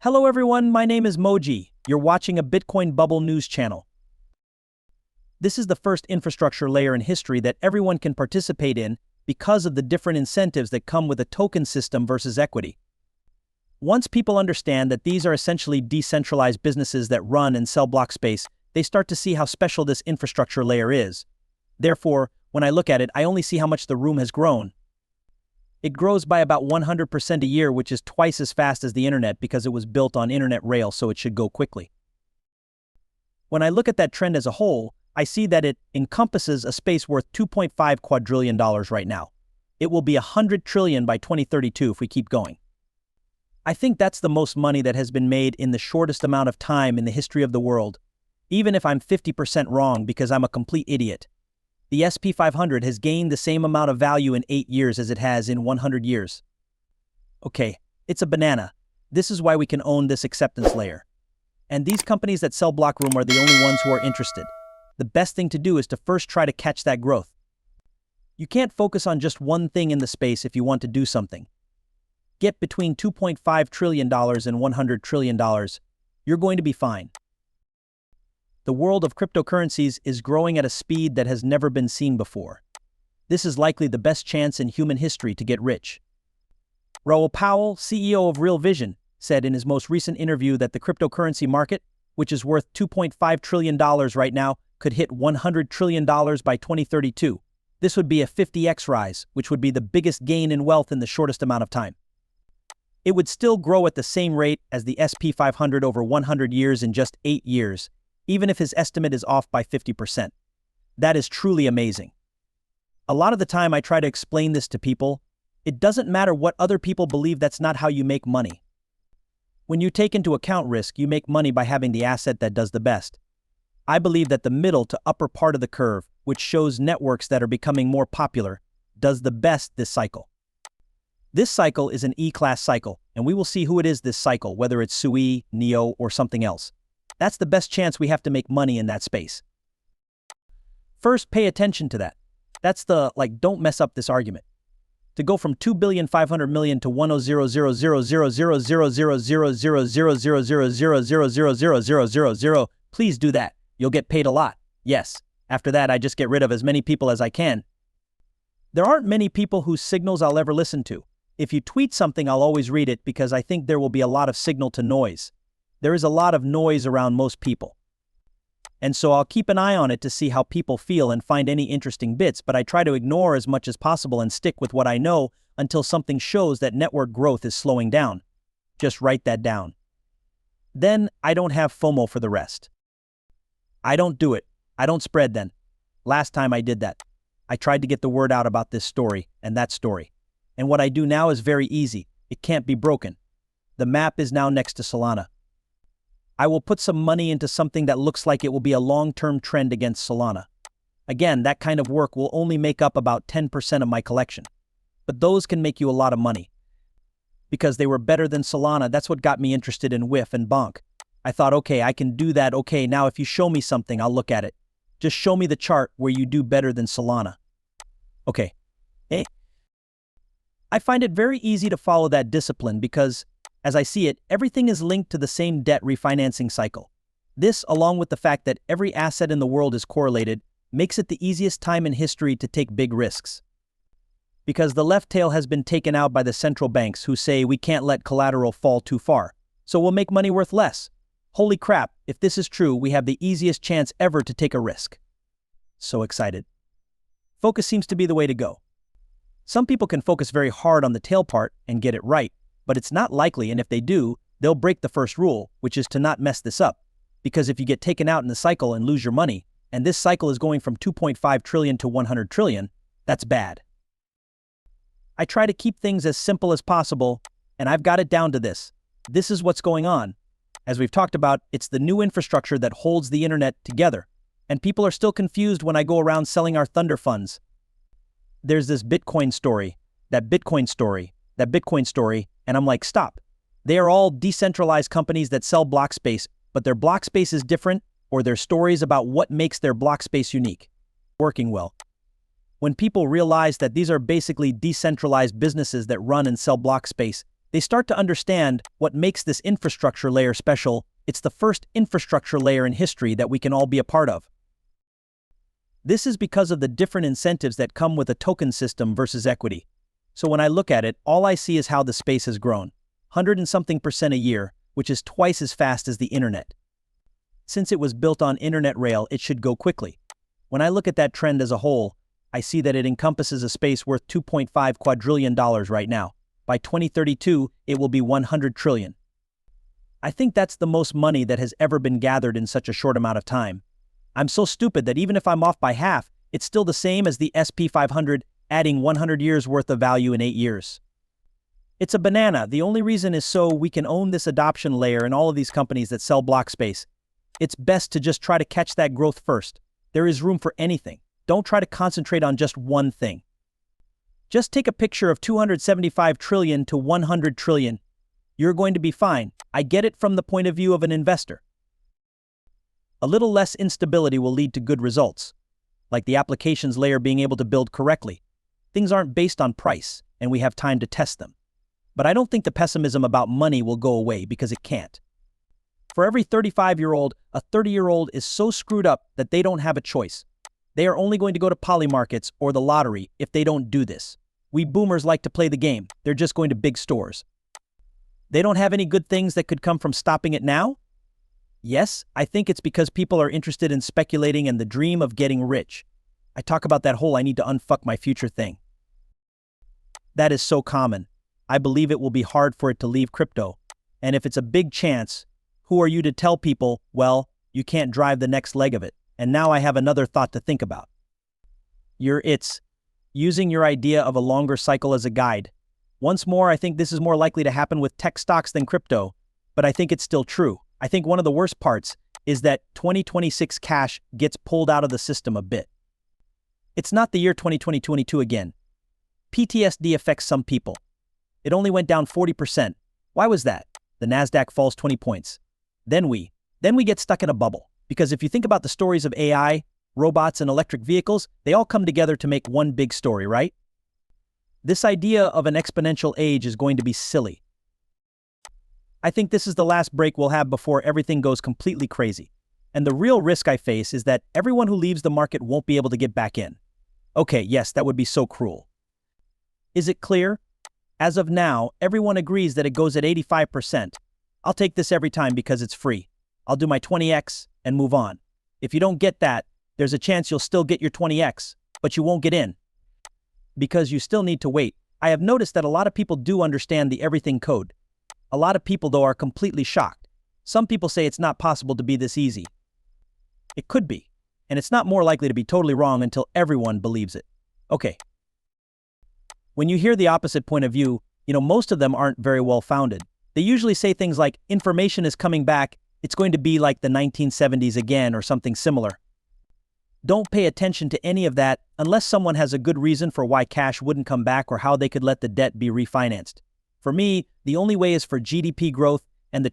Hello everyone, my name is Moji. You're watching a Bitcoin Bubble news channel. This is the first infrastructure layer in history that everyone can participate in because of the different incentives that come with a token system versus equity. Once people understand that these are essentially decentralized businesses that run and sell block space, they start to see how special this infrastructure layer is. Therefore, when I look at it, I only see how much the room has grown. It grows by about 100% a year, which is twice as fast as the internet because it was built on internet rail, so it should go quickly. When I look at that trend as a whole, I see that it encompasses a space worth $2.5 quadrillion right now. It will be $100 trillion by 2032 if we keep going. I think that's the most money that has been made in the shortest amount of time in the history of the world, even if I'm 50% wrong because I'm a complete idiot. The S&P 500 has gained the same amount of value in 8 years as it has in 100 years. Okay, it's a banana. This is why we can own this acceptance layer. And these companies that sell block room are the only ones who are interested. The best thing to do is to first try to catch that growth. You can't focus on just one thing in the space if you want to do something. Get between $2.5 trillion and $100 trillion. You're going to be fine. The world of cryptocurrencies is growing at a speed that has never been seen before. This is likely the best chance in human history to get rich. Raoul Pal, CEO of Real Vision, said in his most recent interview that the cryptocurrency market, which is worth $2.5 trillion right now, could hit $100 trillion by 2032. This would be a 50x rise, which would be the biggest gain in wealth in the shortest amount of time. It would still grow at the same rate as the S&P 500 over 100 years in just 8 years, even if his estimate is off by 50%. That is truly amazing. A lot of the time I try to explain this to people. It doesn't matter what other people believe, that's not how you make money. When you take into account risk, you make money by having the asset that does the best. I believe that the middle to upper part of the curve, which shows networks that are becoming more popular, does the best this cycle. This cycle is an E-class cycle, and we will see who it is this cycle, whether it's Sui, Neo, or something else. That's the best chance we have to make money in that space. First, pay attention to that. That's the, don't mess up this argument. To go from 2,500,000,000 to 1,000,000,000,000,000,000,000,000,000,000,000,000,000,000, please do that. You'll get paid a lot. Yes. After that, I just get rid of as many people as I can. There aren't many people whose signals I'll ever listen to. If you tweet something, I'll always read it because I think there will be a lot of signal to noise. There is a lot of noise around most people. And so I'll keep an eye on it to see how people feel and find any interesting bits, but I try to ignore as much as possible and stick with what I know until something shows that network growth is slowing down. Just write that down. Then I don't have FOMO for the rest. I don't do it. I don't spread then. Last time I did that, I tried to get the word out about this story and that story. And what I do now is very easy. It can't be broken. The map is now next to Solana. I will put some money into something that looks like it will be a long-term trend against Solana. Again, that kind of work will only make up about 10% of my collection. But those can make you a lot of money. Because they were better than Solana, that's what got me interested in WIF and Bonk. I thought, okay, I can do that. Okay, now if you show me something, I'll look at it. Just show me the chart where you do better than Solana. Okay. I find it very easy to follow that discipline because, as I see it, everything is linked to the same debt refinancing cycle. This, along with the fact that every asset in the world is correlated, makes it the easiest time in history to take big risks. Because the left tail has been taken out by the central banks who say we can't let collateral fall too far, so we'll make money worth less. Holy crap, if this is true, we have the easiest chance ever to take a risk. So excited. Focus seems to be the way to go. Some people can focus very hard on the tail part and get it right, but it's not likely, and if they do, they'll break the first rule, which is to not mess this up. Because if you get taken out in the cycle and lose your money, and this cycle is going from 2.5 trillion to 100 trillion, that's bad. I try to keep things as simple as possible, and I've got it down to this. This is what's going on. As we've talked about, it's the new infrastructure that holds the internet together, and people are still confused when I go around selling our Thunder funds. There's this Bitcoin story, that Bitcoin story, and I'm like, stop. They are all decentralized companies that sell block space, but their block space is different, or their stories about what makes their block space unique. Working well. When people realize that these are basically decentralized businesses that run and sell block space, they start to understand what makes this infrastructure layer special. It's the first infrastructure layer in history that we can all be a part of. This is because of the different incentives that come with a token system versus equity. So when I look at it, all I see is how the space has grown. 100 and something % a year, which is twice as fast as the internet. Since it was built on internet rail, it should go quickly. When I look at that trend as a whole, I see that it encompasses a space worth $2.5 quadrillion right now. By 2032, it will be 100 trillion. I think that's the most money that has ever been gathered in such a short amount of time. I'm so stupid that even if I'm off by half, it's still the same as the SP 500, adding 100 years worth of value in 8 years. It's a banana. The only reason is so we can own this adoption layer in all of these companies that sell block space. It's best to just try to catch that growth first. There is room for anything. Don't try to concentrate on just one thing. Just take a picture of 275 trillion to 100 trillion. You're going to be fine. I get it from the point of view of an investor. A little less instability will lead to good results, like the applications layer being able to build correctly. Things aren't based on price, and we have time to test them. But I don't think the pessimism about money will go away because it can't. For every 35-year-old, a 30-year-old is so screwed up that they don't have a choice. They are only going to go to poly markets or the lottery if they don't do this. We boomers like to play the game. They're just going to big stores. They don't have any good things that could come from stopping it now? Yes, I think it's because people are interested in speculating and the dream of getting rich. I talk about that whole I need to unfuck my future thing. That is so common. I believe it will be hard for it to leave crypto. And if it's a big chance, who are you to tell people, well, you can't drive the next leg of it? And now I have another thought to think about. It's using your idea of a longer cycle as a guide. Once more, I think this is more likely to happen with tech stocks than crypto, but I think it's still true. I think one of the worst parts is that 2026 cash gets pulled out of the system a bit. It's not the year 2022 again. PTSD affects some people. It only went down 40%. Why was that? The Nasdaq falls 20 points. Then we get stuck in a bubble. Because if you think about the stories of AI, robots, and electric vehicles, they all come together to make one big story, right? This idea of an exponential age is going to be silly. I think this is the last break we'll have before everything goes completely crazy. And the real risk I face is that everyone who leaves the market won't be able to get back in. Okay, yes, that would be so cruel. Is it clear? As of now, everyone agrees that it goes at 85%. I'll take this every time because it's free. I'll do my 20x and move on. If you don't get that, there's a chance you'll still get your 20x, but you won't get in. Because you still need to wait. I have noticed that a lot of people do understand the everything code. A lot of people, though, are completely shocked. Some people say it's not possible to be this easy. It could be, and it's not more likely to be totally wrong until everyone believes it. Okay. When you hear the opposite point of view, most of them aren't very well founded. They usually say things like, information is coming back, it's going to be like the 1970s again or something similar. Don't pay attention to any of that unless someone has a good reason for why cash wouldn't come back or how they could let the debt be refinanced. For me, the only way is for GDP growth and the